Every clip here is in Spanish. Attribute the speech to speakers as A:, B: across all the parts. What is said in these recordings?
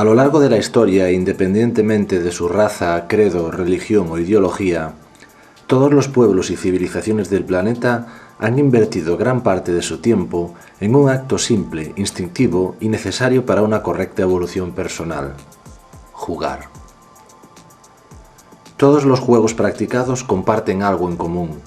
A: A lo largo de la historia, independientemente de su raza, credo, religión o ideología, todos los pueblos y civilizaciones del planeta han invertido gran parte de su tiempo en un acto simple, instintivo y necesario para una correcta evolución personal: jugar. Todos los juegos practicados comparten algo en común.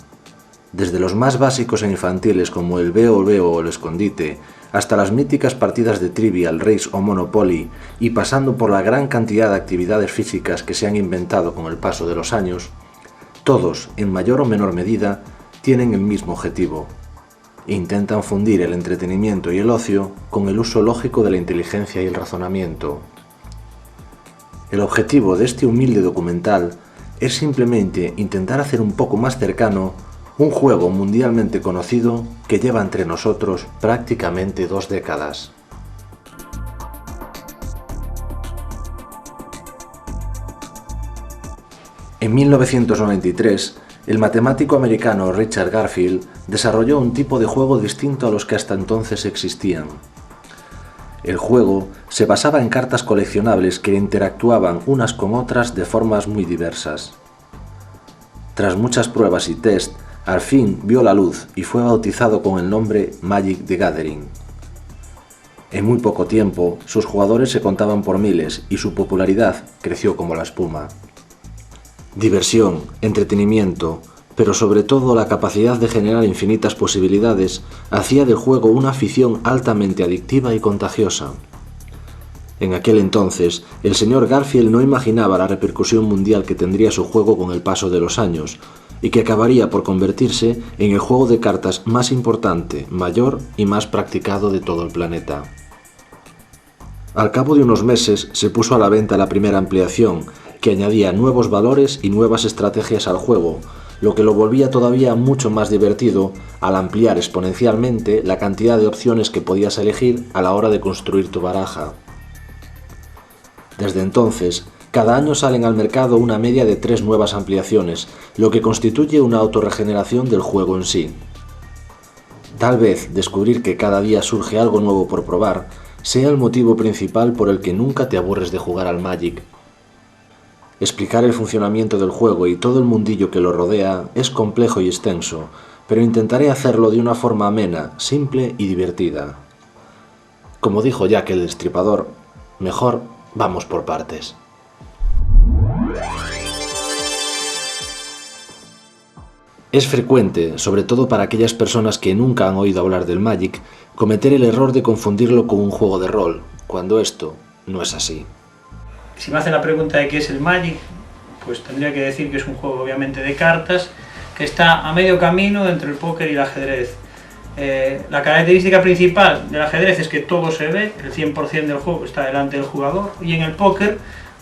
A: Desde los más básicos e infantiles como el veo o el escondite, hasta las míticas partidas de Trivial, Race o Monopoly, y pasando por la gran cantidad de actividades físicas que se han inventado con el paso de los años, todos, en mayor o menor medida, tienen el mismo objetivo. Intentan fundir el entretenimiento y el ocio con el uso lógico de la inteligencia y el razonamiento. El objetivo de este humilde documental es simplemente intentar hacer un poco más cercano un juego mundialmente conocido que lleva entre nosotros prácticamente 2 décadas. En 1993, el matemático americano Richard Garfield desarrolló un tipo de juego distinto a los que hasta entonces existían. El juego se basaba en cartas coleccionables que interactuaban unas con otras de formas muy diversas. Tras muchas pruebas y test, al fin vio la luz y fue bautizado con el nombre Magic the Gathering. En muy poco tiempo, sus jugadores se contaban por miles y su popularidad creció como la espuma. Diversión, entretenimiento, pero sobre todo la capacidad de generar infinitas posibilidades hacía del juego una afición altamente adictiva y contagiosa. En aquel entonces, el señor Garfield no imaginaba la repercusión mundial que tendría su juego con el paso de los años, y que acabaría por convertirse en el juego de cartas más importante, mayor y más practicado de todo el planeta. Al cabo de unos meses se puso a la venta la primera ampliación, que añadía nuevos valores y nuevas estrategias al juego, lo que lo volvía todavía mucho más divertido al ampliar exponencialmente la cantidad de opciones que podías elegir a la hora de construir tu baraja. Desde entonces, cada año salen al mercado una media de 3 nuevas ampliaciones, lo que constituye una autorregeneración del juego en sí. Tal vez descubrir que cada día surge algo nuevo por probar sea el motivo principal por el que nunca te aburres de jugar al Magic. Explicar el funcionamiento del juego y todo el mundillo que lo rodea es complejo y extenso, pero intentaré hacerlo de una forma amena, simple y divertida. Como dijo Jack el Destripador, mejor vamos por partes. Es frecuente, sobre todo para aquellas personas que nunca han oído hablar del Magic, cometer el error de confundirlo con un juego de rol, cuando esto no es así.
B: Si me hacen la pregunta de qué es el Magic, pues tendría que decir que es un juego obviamente de cartas, que está a medio camino entre el póker y el ajedrez. La característica principal del ajedrez es que todo se ve, el 100% del juego está delante del jugador, y en el póker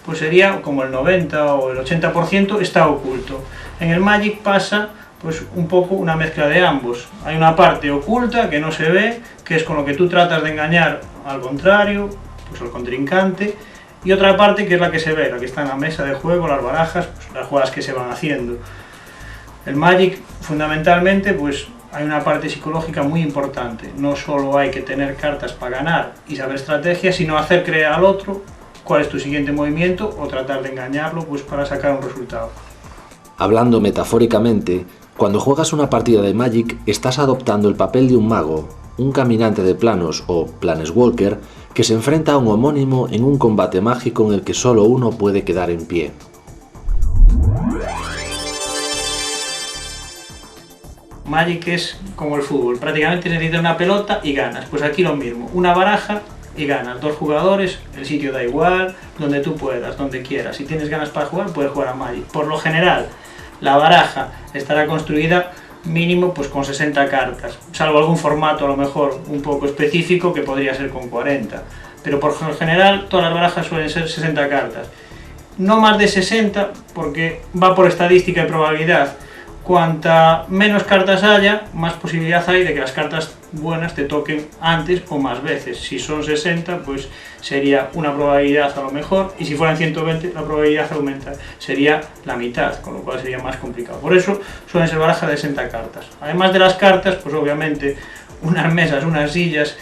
B: pues sería como el 90 o el 80% está oculto. En el Magic pasa pues un poco una mezcla de ambos. Hay una parte oculta que no se ve, que es con lo que tú tratas de engañar al contrario, pues al contrincante, y otra parte que es la que se ve, la que está en la mesa de juego, las barajas, pues las jugadas que se van haciendo. El Magic, fundamentalmente, pues hay una parte psicológica muy importante. No solo hay que tener cartas para ganar y saber estrategia, sino hacer creer al otro cuál es tu siguiente movimiento o tratar de engañarlo pues para sacar un resultado.
A: Hablando metafóricamente, cuando juegas una partida de Magic estás adoptando el papel de un mago, un caminante de planos o planeswalker que se enfrenta a un homónimo en un combate mágico en el que solo uno puede quedar en pie.
B: Magic es como el fútbol, prácticamente necesitas una pelota y ganas. Pues aquí lo mismo, una baraja y ganas. 2 jugadores, el sitio da igual, donde tú puedas, donde quieras. Si tienes ganas para jugar, puedes jugar a Magic. Por lo general, la baraja estará construida mínimo pues con 60 cartas, salvo algún formato a lo mejor un poco específico que podría ser con 40. Pero por lo general, todas las barajas suelen ser 60 cartas. No más de 60, porque va por estadística y probabilidad. Cuanta menos cartas haya, más posibilidad hay de que las cartas buenas te toquen antes o más veces. Si son 60, pues sería una probabilidad a lo mejor, y si fueran 120, la probabilidad aumenta, sería la mitad, con lo cual sería más complicado. Por eso suelen ser barajas de 60 cartas. Además de las cartas, pues obviamente unas mesas, unas sillas,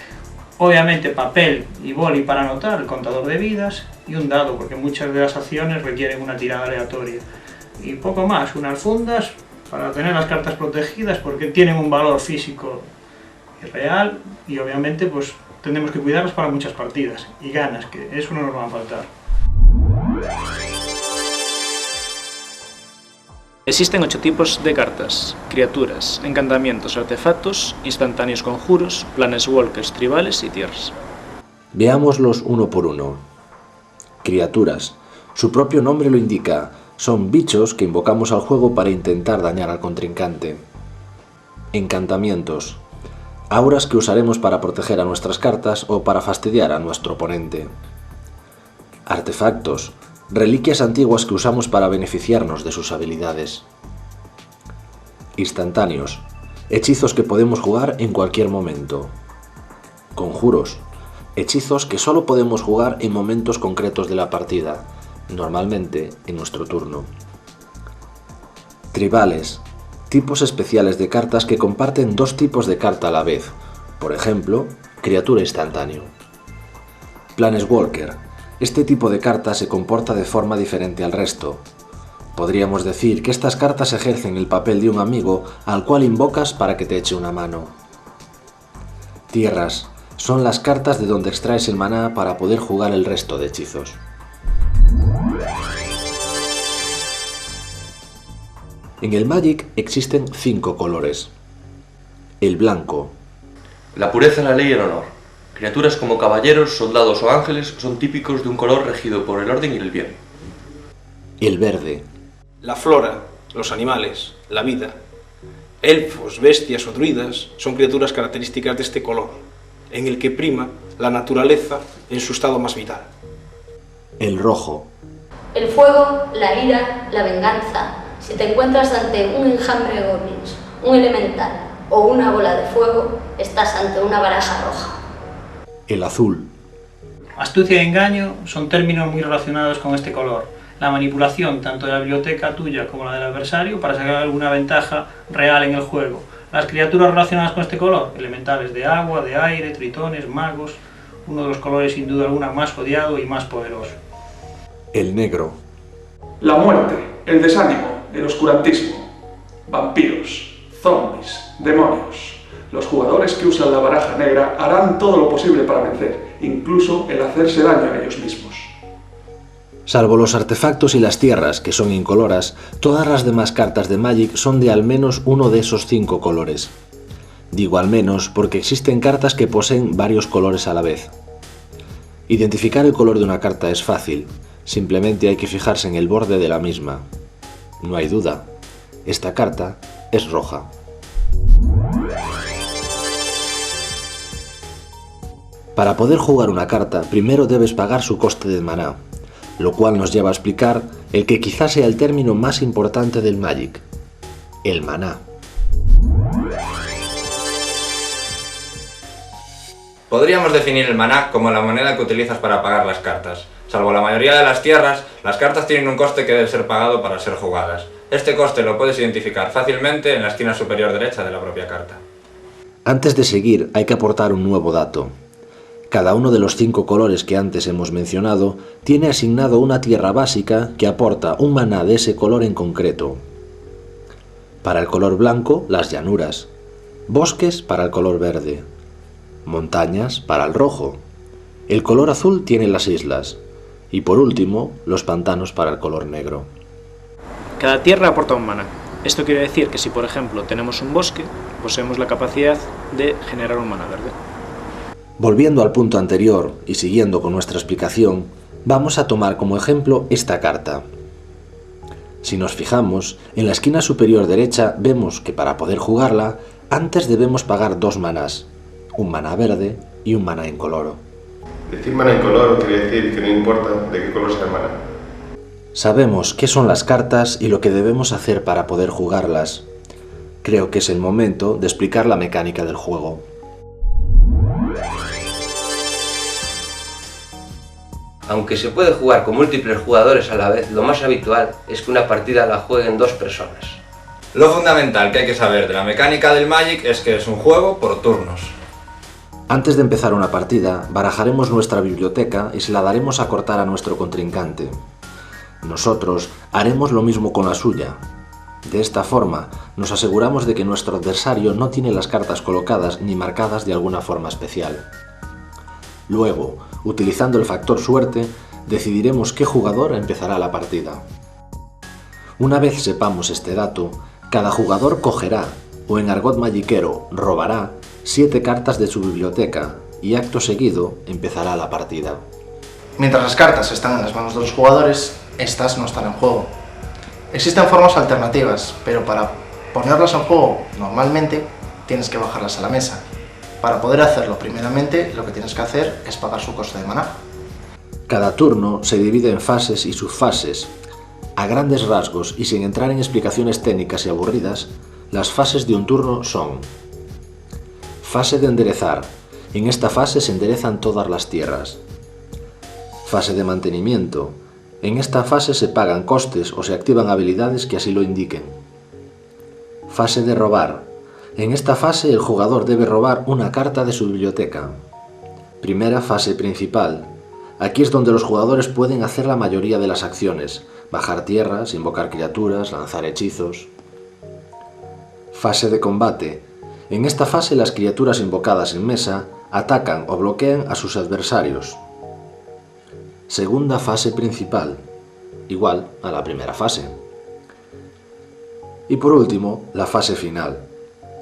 B: obviamente papel y boli para anotar, el contador de vidas, y un dado, porque muchas de las acciones requieren una tirada aleatoria. Y poco más, unas fundas para tener las cartas protegidas porque tienen un valor físico y real, y obviamente pues tendremos que cuidarlas para muchas partidas y ganas, que eso no nos va a faltar.
C: Existen 8 tipos de cartas: criaturas, encantamientos, artefactos, instantáneos, conjuros, planeswalkers, tribales y tierras.
A: Veámoslos uno por uno. Criaturas. Su propio nombre lo indica, son bichos que invocamos al juego para intentar dañar al contrincante. Encantamientos. Auras que usaremos para proteger a nuestras cartas o para fastidiar a nuestro oponente. Artefactos. Reliquias antiguas que usamos para beneficiarnos de sus habilidades. Instantáneos. Hechizos que podemos jugar en cualquier momento. Conjuros. Hechizos que solo podemos jugar en momentos concretos de la partida, normalmente en nuestro turno. Tribales. Tipos especiales de cartas que comparten dos tipos de carta a la vez, por ejemplo, criatura instantáneo. Planeswalker. Este tipo de carta se comporta de forma diferente al resto. Podríamos decir que estas cartas ejercen el papel de un amigo al cual invocas para que te eche una mano. Tierras. Son las cartas de donde extraes el maná para poder jugar el resto de hechizos. En el Magic existen 5 colores. El blanco.
D: La pureza, la ley y el honor. Criaturas como caballeros, soldados o ángeles son típicos de un color regido por el orden y el bien.
A: El verde.
E: La flora, los animales, la vida. Elfos, bestias o druidas son criaturas características de este color, en el que prima la naturaleza en su estado más vital.
A: El rojo.
F: El fuego, la ira, la venganza. Si te encuentras ante un enjambre de goblins, un elemental o una bola de fuego, estás ante una baraja roja.
A: El azul.
B: Astucia y engaño son términos muy relacionados con este color. La manipulación tanto de la biblioteca tuya como la del adversario para sacar alguna ventaja real en el juego. Las criaturas relacionadas con este color, elementales de agua, de aire, tritones, magos, uno de los colores sin duda alguna más odiado y más poderoso.
A: El negro.
G: La muerte, el desánimo, el oscurantismo, vampiros, zombies, demonios. Los jugadores que usan la baraja negra harán todo lo posible para vencer, incluso el hacerse daño a ellos mismos.
A: Salvo los artefactos y las tierras, que son incoloras, todas las demás cartas de Magic son de al menos uno de esos 5 colores. Digo al menos porque existen cartas que poseen varios colores a la vez. Identificar el color de una carta es fácil, simplemente hay que fijarse en el borde de la misma. No hay duda, esta carta es roja. Para poder jugar una carta, primero debes pagar su coste de maná, lo cual nos lleva a explicar el que quizás sea el término más importante del Magic, el maná.
H: Podríamos definir el maná como la moneda que utilizas para pagar las cartas. Salvo la mayoría de las tierras, las cartas tienen un coste que debe ser pagado para ser jugadas. Este coste lo puedes identificar fácilmente en la esquina superior derecha de la propia carta.
A: Antes de seguir, hay que aportar un nuevo dato. Cada uno de los 5 colores que antes hemos mencionado tiene asignado una tierra básica que aporta un maná de ese color en concreto. Para el color blanco, las llanuras. Bosques para el color verde. Montañas para el rojo. El color azul tiene las islas. Y por último, los pantanos para el color negro.
C: Cada tierra aporta un maná. Esto quiere decir que si por ejemplo tenemos un bosque, poseemos la capacidad de generar un maná verde.
A: Volviendo al punto anterior y siguiendo con nuestra explicación, vamos a tomar como ejemplo esta carta. Si nos fijamos, en la esquina superior derecha vemos que para poder jugarla, antes debemos pagar 2 manás, un maná verde y un maná incoloro.
I: Decir maná incoloro quiere decir que no importa de qué color sea el maná.
A: Sabemos qué son las cartas y lo que debemos hacer para poder jugarlas. Creo que es el momento de explicar la mecánica del juego.
D: Aunque se puede jugar con múltiples jugadores a la vez, lo más habitual es que una partida la jueguen 2 personas.
H: Lo fundamental que hay que saber de la mecánica del Magic es que es un juego por turnos.
A: Antes de empezar una partida, barajaremos nuestra biblioteca y se la daremos a cortar a nuestro contrincante. Nosotros haremos lo mismo con la suya. De esta forma, nos aseguramos de que nuestro adversario no tiene las cartas colocadas ni marcadas de alguna forma especial. Luego, utilizando el factor suerte, decidiremos qué jugador empezará la partida. Una vez sepamos este dato, cada jugador cogerá, o en argot magiquero, robará, 7 cartas de su biblioteca y acto seguido empezará la partida.
J: Mientras las cartas están en las manos de los jugadores, estas no están en juego. Existen formas alternativas, pero para ponerlas en juego normalmente tienes que bajarlas a la mesa. Para poder hacerlo primeramente, lo que tienes que hacer es pagar su coste de maná.
A: Cada turno se divide en fases y subfases. A grandes rasgos y sin entrar en explicaciones técnicas y aburridas, las fases de un turno son: fase de enderezar. En esta fase se enderezan todas las tierras. Fase de mantenimiento. En esta fase se pagan costes o se activan habilidades que así lo indiquen. Fase de robar. En esta fase el jugador debe robar una carta de su biblioteca. Primera fase principal. Aquí es donde los jugadores pueden hacer la mayoría de las acciones: bajar tierras, invocar criaturas, lanzar hechizos. Fase de combate. En esta fase las criaturas invocadas en mesa atacan o bloquean a sus adversarios. Segunda fase principal, igual a la primera fase. Y por último, la fase final.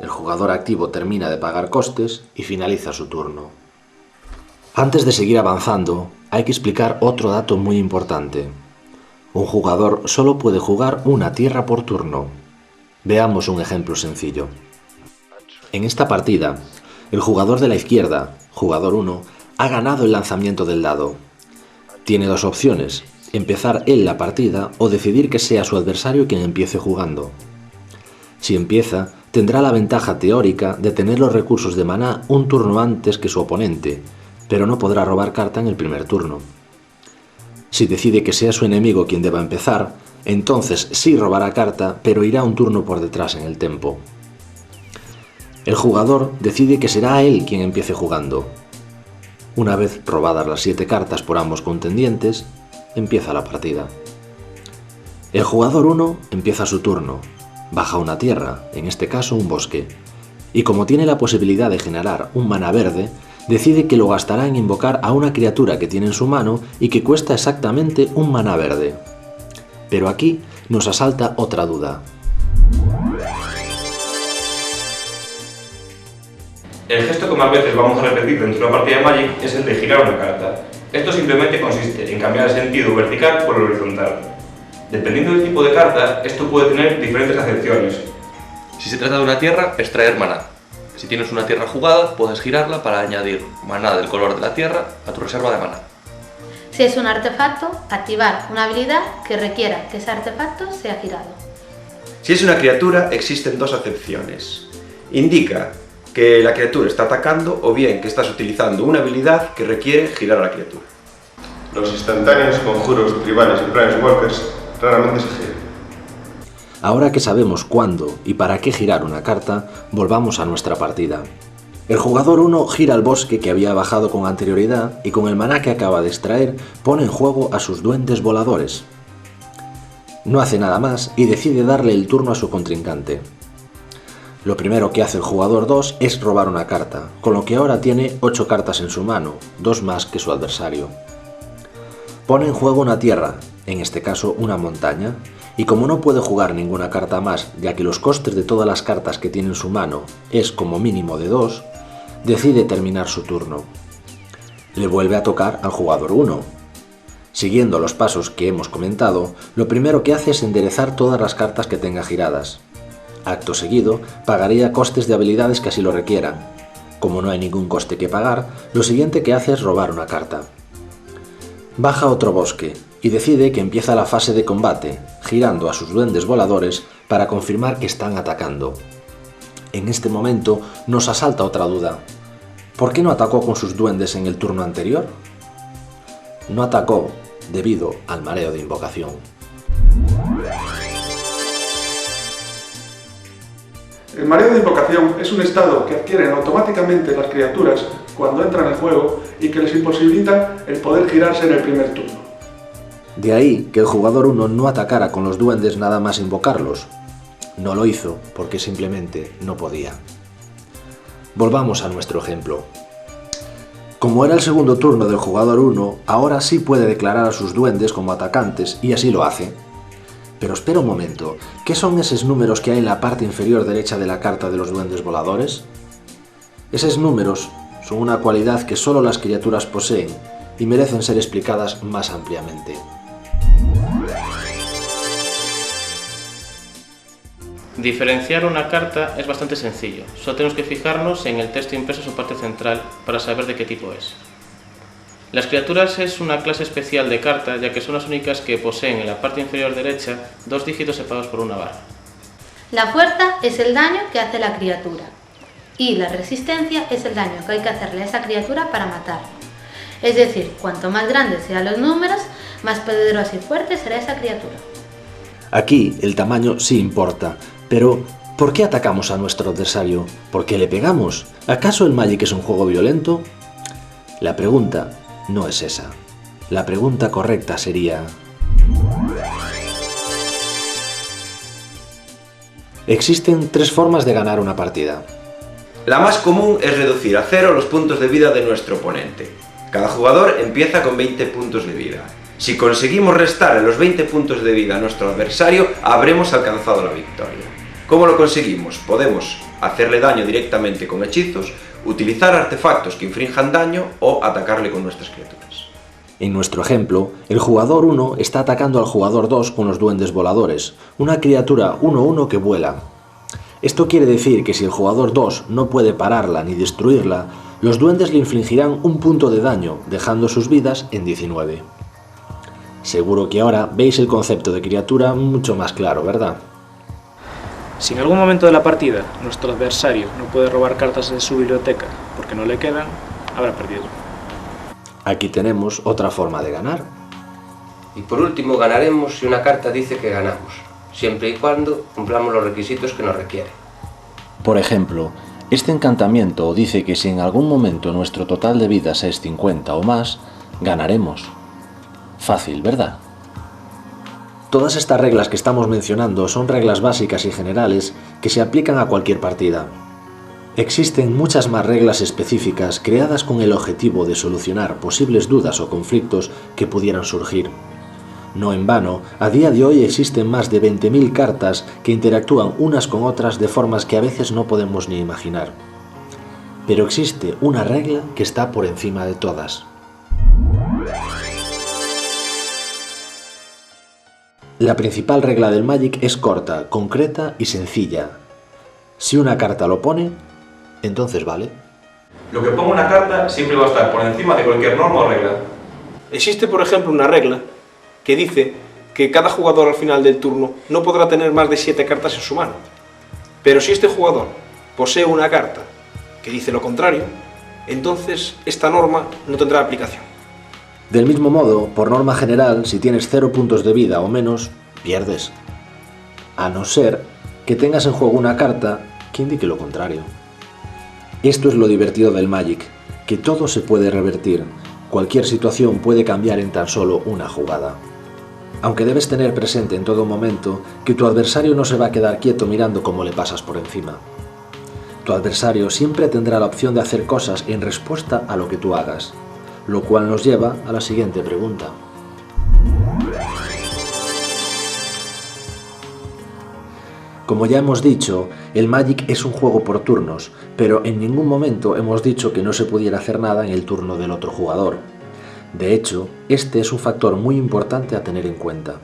A: El jugador activo termina de pagar costes y finaliza su turno. Antes de seguir avanzando, hay que explicar otro dato muy importante. Un jugador solo puede jugar una tierra por turno. Veamos un ejemplo sencillo. En esta partida, el jugador de la izquierda, jugador 1, ha ganado el lanzamiento del dado. Tiene dos opciones: empezar él la partida o decidir que sea su adversario quien empiece jugando. Si empieza, tendrá la ventaja teórica de tener los recursos de maná un turno antes que su oponente, pero no podrá robar carta en el primer turno. Si decide que sea su enemigo quien deba empezar, entonces sí robará carta, pero irá un turno por detrás en el tempo. El jugador decide que será él quien empiece jugando. Una vez robadas las 7 cartas por ambos contendientes, empieza la partida. El jugador 1 empieza su turno, baja una tierra, en este caso un bosque, y como tiene la posibilidad de generar un maná verde, decide que lo gastará en invocar a una criatura que tiene en su mano y que cuesta exactamente un maná verde. Pero aquí nos asalta otra duda.
K: El gesto que más veces vamos a repetir dentro de una partida de Magic es el de girar una carta. Esto simplemente consiste en cambiar el sentido vertical por el horizontal. Dependiendo del tipo de carta, esto puede tener diferentes acepciones.
D: Si se trata de una tierra, extraer maná. Si tienes una tierra jugada, puedes girarla para añadir maná del color de la tierra a tu reserva de maná.
L: Si es un artefacto, activar una habilidad que requiera que ese artefacto sea girado.
M: Si es una criatura, existen dos acepciones. Indica que la criatura está atacando o bien que estás utilizando una habilidad que requiere girar a la criatura.
I: Los instantáneos, conjuros, tribales y planeswalkers raramente se giran.
A: Ahora que sabemos cuándo y para qué girar una carta, volvamos a nuestra partida. El jugador 1 gira el bosque que había bajado con anterioridad y con el maná que acaba de extraer pone en juego a sus duendes voladores. No hace nada más y decide darle el turno a su contrincante. Lo primero que hace el jugador 2 es robar una carta, con lo que ahora tiene 8 cartas en su mano, 2 más que su adversario. Pone en juego una tierra, en este caso una montaña, y como no puede jugar ninguna carta más, ya que los costes de todas las cartas que tiene en su mano es como mínimo de 2, decide terminar su turno. Le vuelve a tocar al jugador 1. Siguiendo los pasos que hemos comentado, lo primero que hace es enderezar todas las cartas que tenga giradas. Acto seguido, pagaría costes de habilidades que así lo requieran. Como no hay ningún coste que pagar, lo siguiente que hace es robar una carta. Baja otro bosque y decide que empieza la fase de combate, girando a sus duendes voladores para confirmar que están atacando. En este momento nos asalta otra duda. ¿Por qué no atacó con sus duendes en el turno anterior? No atacó debido al mareo de invocación.
G: El mareo de invocación es un estado que adquieren automáticamente las criaturas cuando entran en juego y que les imposibilita el poder girarse en el primer turno.
A: De ahí que el jugador 1 no atacara con los duendes nada más invocarlos. No lo hizo porque simplemente no podía. Volvamos a nuestro ejemplo. Como era el segundo turno del jugador 1, ahora sí puede declarar a sus duendes como atacantes y así lo hace. Pero espera un momento, ¿qué son esos números que hay en la parte inferior derecha de la carta de los duendes voladores? Esos números son una cualidad que solo las criaturas poseen y merecen ser explicadas más ampliamente.
N: Diferenciar una carta es bastante sencillo, solo tenemos que fijarnos en el texto impreso en su parte central para saber de qué tipo es. Las criaturas es una clase especial de carta, ya que son las únicas que poseen en la parte inferior derecha 2 dígitos separados por una barra.
L: La fuerza es el daño que hace la criatura y la resistencia es el daño que hay que hacerle a esa criatura para matarla. Es decir, cuanto más grandes sean los números, más poderosa y fuerte será esa criatura.
A: Aquí el tamaño sí importa, pero ¿por qué atacamos a nuestro adversario? ¿Por qué le pegamos? ¿Acaso el Magic es un juego violento? La pregunta no es esa. La pregunta correcta sería... Existen 3 formas de ganar una partida.
M: La más común es reducir a 0 los puntos de vida de nuestro oponente. Cada jugador empieza con 20 puntos de vida. Si conseguimos restar los 20 puntos de vida a nuestro adversario, habremos alcanzado la victoria. ¿Cómo lo conseguimos? Podemos hacerle daño directamente con hechizos, utilizar artefactos que infrinjan daño o atacarle con nuestras criaturas.
A: En nuestro ejemplo, el jugador 1 está atacando al jugador 2 con los duendes voladores, una criatura 1/1 que vuela. Esto quiere decir que si el jugador 2 no puede pararla ni destruirla, los duendes le infligirán un punto de daño, dejando sus vidas en 19. Seguro que ahora veis el concepto de criatura mucho más claro, ¿verdad?
C: Si en algún momento de la partida nuestro adversario no puede robar cartas de su biblioteca porque no le quedan, habrá perdido.
A: Aquí tenemos otra forma de ganar.
O: Y por último, ganaremos si una carta dice que ganamos, siempre y cuando cumplamos los requisitos que nos requiere.
A: Por ejemplo, este encantamiento dice que si en algún momento nuestro total de vidas es 50 o más, ganaremos. Fácil, ¿verdad? Todas estas reglas que estamos mencionando son reglas básicas y generales que se aplican a cualquier partida. Existen muchas más reglas específicas creadas con el objetivo de solucionar posibles dudas o conflictos que pudieran surgir. No en vano, a día de hoy existen más de 20.000 cartas que interactúan unas con otras de formas que a veces no podemos ni imaginar. Pero existe una regla que está por encima de todas. La principal regla del Magic es corta, concreta y sencilla. Si una carta lo pone, entonces vale.
K: Lo que ponga una carta siempre va a estar por encima de cualquier norma o regla.
E: Existe, por ejemplo, una regla que dice que cada jugador al final del turno no podrá tener más de 7 cartas en su mano. Pero si este jugador posee una carta que dice lo contrario, entonces esta norma no tendrá aplicación.
A: Del mismo modo, por norma general, si tienes 0 puntos de vida o menos, pierdes. A no ser que tengas en juego una carta que indique lo contrario. Esto es lo divertido del Magic, que todo se puede revertir. Cualquier situación puede cambiar en tan solo una jugada. Aunque debes tener presente en todo momento que tu adversario no se va a quedar quieto mirando cómo le pasas por encima. Tu adversario siempre tendrá la opción de hacer cosas en respuesta a lo que tú hagas. Lo cual nos lleva a la siguiente pregunta. Como ya hemos dicho, el Magic es un juego por turnos, pero en ningún momento hemos dicho que no se pudiera hacer nada en el turno del otro jugador. De hecho, este es un factor muy importante a tener en cuenta.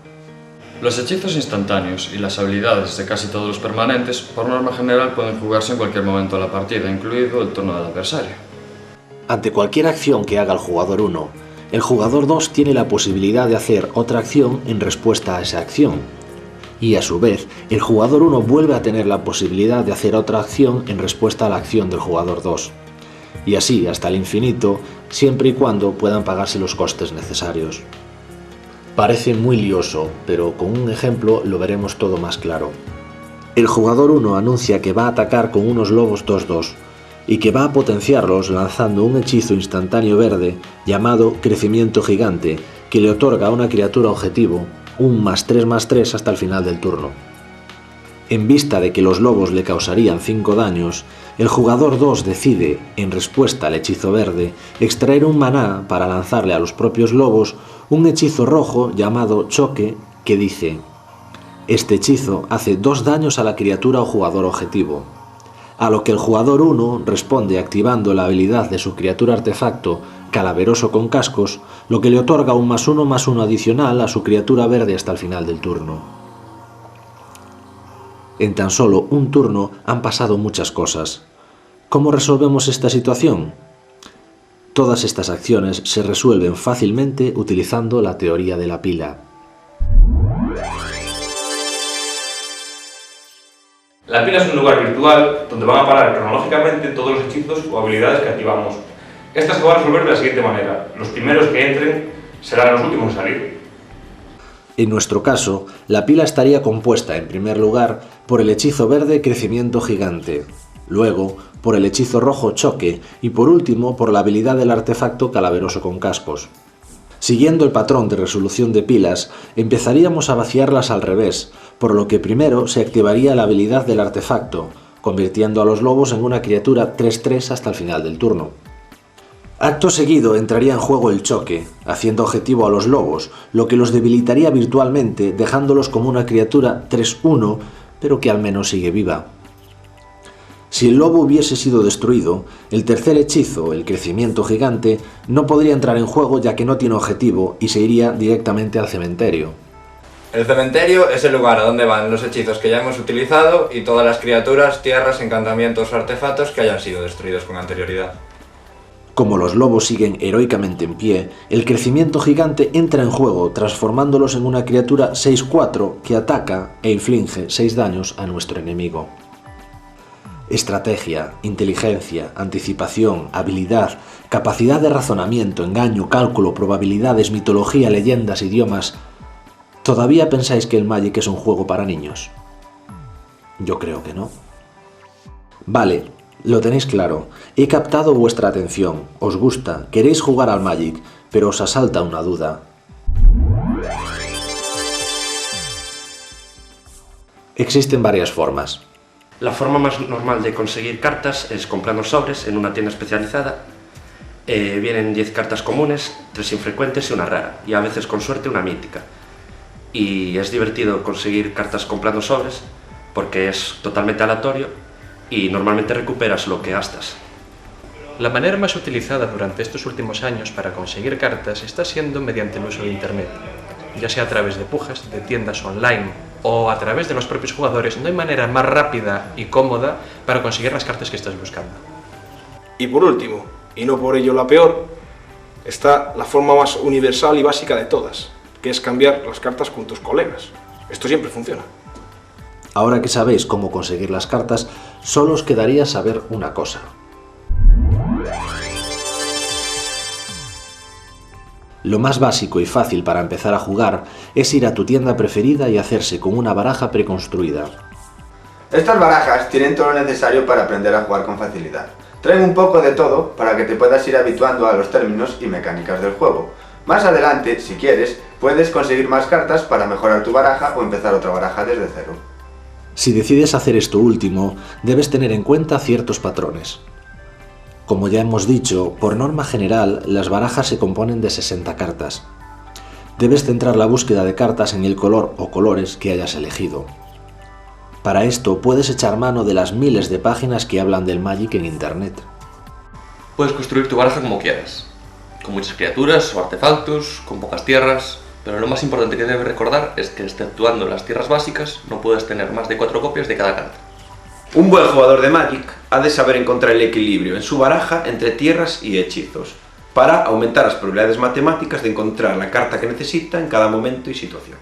P: Los hechizos instantáneos y las habilidades de casi todos los permanentes, por norma general, pueden jugarse en cualquier momento de la partida, incluido el turno del adversario.
A: Ante cualquier acción que haga el jugador 1, el jugador 2 tiene la posibilidad de hacer otra acción en respuesta a esa acción. Y a su vez, el jugador 1 vuelve a tener la posibilidad de hacer otra acción en respuesta a la acción del jugador 2. Y así hasta el infinito, siempre y cuando puedan pagarse los costes necesarios. Parece muy lioso, pero con un ejemplo lo veremos todo más claro. El jugador 1 anuncia que va a atacar con unos lobos 2/2. y que va a potenciarlos lanzando un hechizo instantáneo verde llamado Crecimiento Gigante, que le otorga a una criatura objetivo un +3/+3 hasta el final del turno. En vista de que los lobos le causarían 5 daños, el jugador 2 decide, en respuesta al hechizo verde, extraer un maná para lanzarle a los propios lobos un hechizo rojo llamado Choque que dice: este hechizo hace 2 daños a la criatura o jugador objetivo, a lo que el jugador 1 responde activando la habilidad de su criatura artefacto Calaveroso con Cascos, lo que le otorga un +1/+1 adicional a su criatura verde hasta el final del turno. En tan solo un turno han pasado muchas cosas. ¿Cómo resolvemos esta situación? Todas estas acciones se resuelven fácilmente utilizando la teoría de la pila.
K: La pila es un lugar virtual donde van a parar cronológicamente todos los hechizos o habilidades que activamos. Esta se va a resolver de la siguiente manera: los primeros que entren serán los últimos en salir.
A: En nuestro caso, la pila estaría compuesta en primer lugar por el hechizo verde Crecimiento Gigante, luego por el hechizo rojo Choque y por último por la habilidad del artefacto Calaveroso con Cascos. Siguiendo el patrón de resolución de pilas, empezaríamos a vaciarlas al revés, por lo que primero se activaría la habilidad del artefacto, convirtiendo a los lobos en una criatura 3/3 hasta el final del turno. Acto seguido entraría en juego el Choque, haciendo objetivo a los lobos, lo que los debilitaría virtualmente, dejándolos como una criatura 3/1, pero que al menos sigue viva. Si el lobo hubiese sido destruido, el tercer hechizo, el Crecimiento Gigante, no podría entrar en juego ya que no tiene objetivo y se iría directamente al cementerio.
H: El cementerio es el lugar a donde van los hechizos que ya hemos utilizado y todas las criaturas, tierras, encantamientos o artefactos que hayan sido destruidos con anterioridad.
A: Como los lobos siguen heroicamente en pie, el Crecimiento Gigante entra en juego transformándolos en una criatura 6/4 que ataca e inflige 6 daños a nuestro enemigo. Estrategia, inteligencia, anticipación, habilidad, capacidad de razonamiento, engaño, cálculo, probabilidades, mitología, leyendas, idiomas... ¿Todavía pensáis que el Magic es un juego para niños? Yo creo que no. Vale, lo tenéis claro. He captado vuestra atención, os gusta, queréis jugar al Magic, pero os asalta una duda. Existen varias formas.
Q: La forma más normal de conseguir cartas es comprando sobres en una tienda especializada. Vienen 10 cartas comunes, 3 infrecuentes y una rara, y a veces con suerte una mítica. Y es divertido conseguir cartas comprando sobres porque es totalmente aleatorio y normalmente recuperas lo que gastas.
R: La manera más utilizada durante estos últimos años para conseguir cartas está siendo mediante el uso de Internet, ya sea a través de pujas, de tiendas online o a través de los propios jugadores. No hay manera más rápida y cómoda para conseguir las cartas que estás buscando.
E: Y por último, y no por ello la peor, está la forma más universal y básica de todas, que es cambiar las cartas con tus colegas. Esto siempre funciona.
A: Ahora que sabéis cómo conseguir las cartas, solo os quedaría saber una cosa. Lo más básico y fácil para empezar a jugar es ir a tu tienda preferida y hacerse con una baraja preconstruida.
S: Estas barajas tienen todo lo necesario para aprender a jugar con facilidad. Traen un poco de todo para que te puedas ir habituando a los términos y mecánicas del juego. Más adelante, si quieres, puedes conseguir más cartas para mejorar tu baraja o empezar otra baraja desde cero.
A: Si decides hacer esto último, debes tener en cuenta ciertos patrones. Como ya hemos dicho, por norma general, las barajas se componen de 60 cartas. Debes centrar la búsqueda de cartas en el color o colores que hayas elegido. Para esto puedes echar mano de las miles de páginas que hablan del Magic en Internet.
D: Puedes construir tu baraja como quieras, con muchas criaturas o artefactos, con pocas tierras, pero lo más importante que debes recordar es que, exceptuando las tierras básicas, no puedes tener más de 4 copias de cada carta.
M: Un buen jugador de Magic ha de saber encontrar el equilibrio en su baraja entre tierras y hechizos, para aumentar las probabilidades matemáticas de encontrar la carta que necesita en cada momento y situación.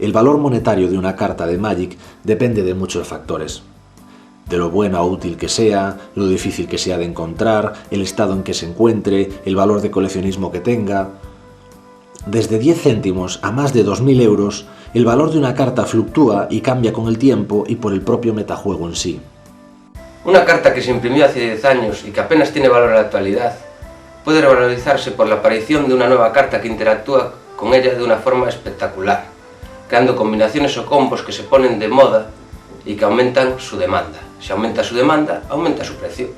A: El valor monetario de una carta de Magic depende de muchos factores. De lo buena o útil que sea, lo difícil que sea de encontrar, el estado en que se encuentre, el valor de coleccionismo que tenga... Desde 10 céntimos a más de 2.000 euros, el valor de una carta fluctúa y cambia con el tiempo y por el propio metajuego en sí.
O: Una carta que se imprimió hace 10 años y que apenas tiene valor en la actualidad, puede revalorizarse por la aparición de una nueva carta que interactúa con ella de una forma espectacular, creando combinaciones o combos que se ponen de moda y que aumentan su demanda. Si aumenta su demanda, aumenta su precio.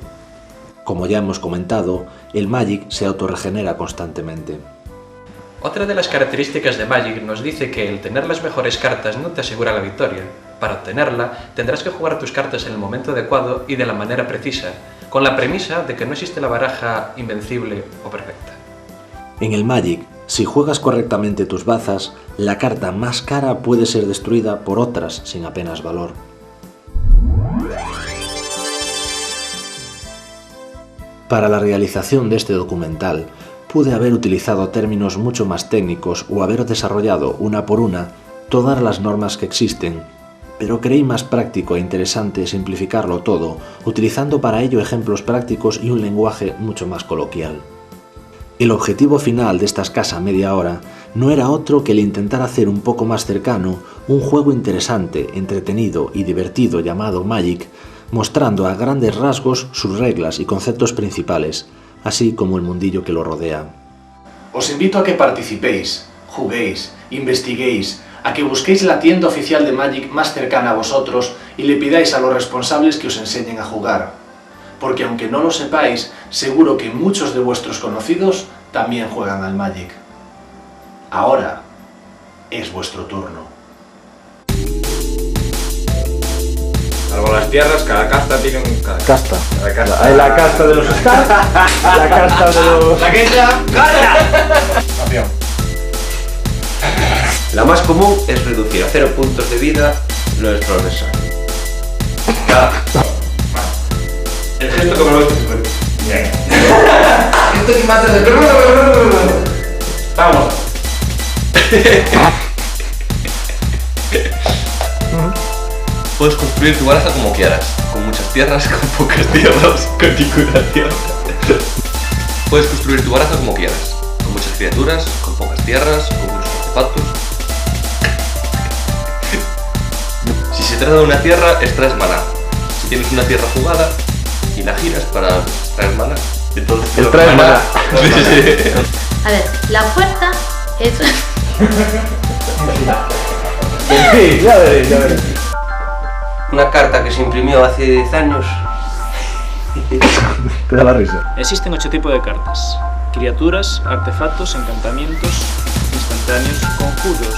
A: Como ya hemos comentado, el Magic se autorregenera constantemente.
R: Otra de las características de Magic nos dice que el tener las mejores cartas no te asegura la victoria. Para obtenerla, tendrás que jugar tus cartas en el momento adecuado y de la manera precisa, con la premisa de que no existe la baraja invencible o perfecta.
A: En el Magic, si juegas correctamente tus bazas, la carta más cara puede ser destruida por otras sin apenas valor. Para la realización de este documental, pude haber utilizado términos mucho más técnicos o haber desarrollado una por una todas las normas que existen, pero creí más práctico e interesante simplificarlo todo, utilizando para ello ejemplos prácticos y un lenguaje mucho más coloquial. El objetivo final de esta escasa media hora no era otro que el intentar hacer un poco más cercano un juego interesante, entretenido y divertido llamado Magic, mostrando a grandes rasgos sus reglas y conceptos principales, así como el mundillo que lo rodea.
J: Os invito a que participéis, juguéis, investiguéis, a que busquéis la tienda oficial de Magic más cercana a vosotros y le pidáis a los responsables que os enseñen a jugar. Porque aunque no lo sepáis, seguro que muchos de vuestros conocidos también juegan al Magic. Ahora es vuestro turno.
H: Salvo las tierras, cada casta tiene un...
E: Casta.
H: Cada casta...
E: Hay la casta de los Scars, la casta de los...
H: ¡La que entra!
E: ¡Gana!
M: La más común es reducir a 0 puntos de vida nuestro adversario.
K: El gesto como lo ves es bueno. Bien.
H: Esto que mata de...
K: Vamos.
D: Puedes construir tu baraja como quieras, con muchas tierras, con pocas tierras, con ninguna tierra. Puedes construir tu baraja como quieras, con muchas criaturas, con pocas tierras, con muchos artefactos. Si se trata de una tierra, extraes maná. Si tienes una tierra jugada y la giras para extraer maná, entonces
E: extraes maná.
L: A ver, la fuerza es...
E: Sí, ya veréis, ya veréis.
O: Una carta que se imprimió hace 10 años.
E: Te da la risa.
C: Existen 8 tipos de cartas: criaturas, artefactos, encantamientos, instantáneos, conjuros,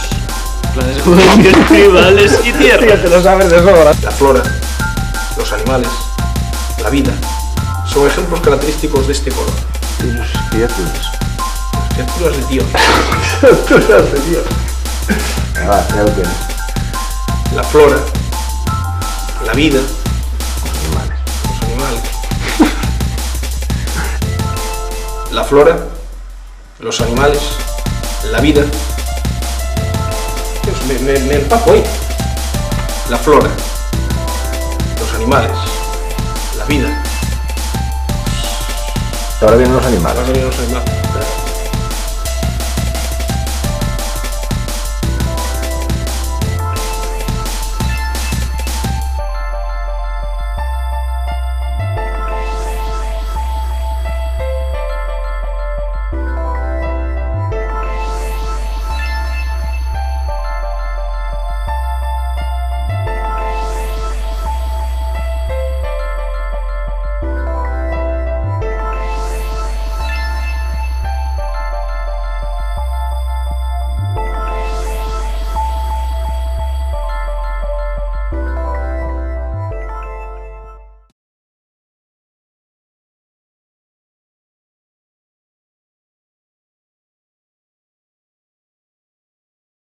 C: planes juegos tribales y tierras.
E: Ya te lo sabes de sobra. La flora, los animales, la vida, son ejemplos característicos de este color.
A: Y las criaturas.
E: Las criaturas de Dios.
A: Criaturas de Dios. Ah, ya lo tienes.
E: La flora, la vida, los animales. La flora, los animales, la vida. Dios, me empapo hoy. La flora, los animales, la vida.
A: Ahora vienen los animales.
E: Ahora vienen los animales.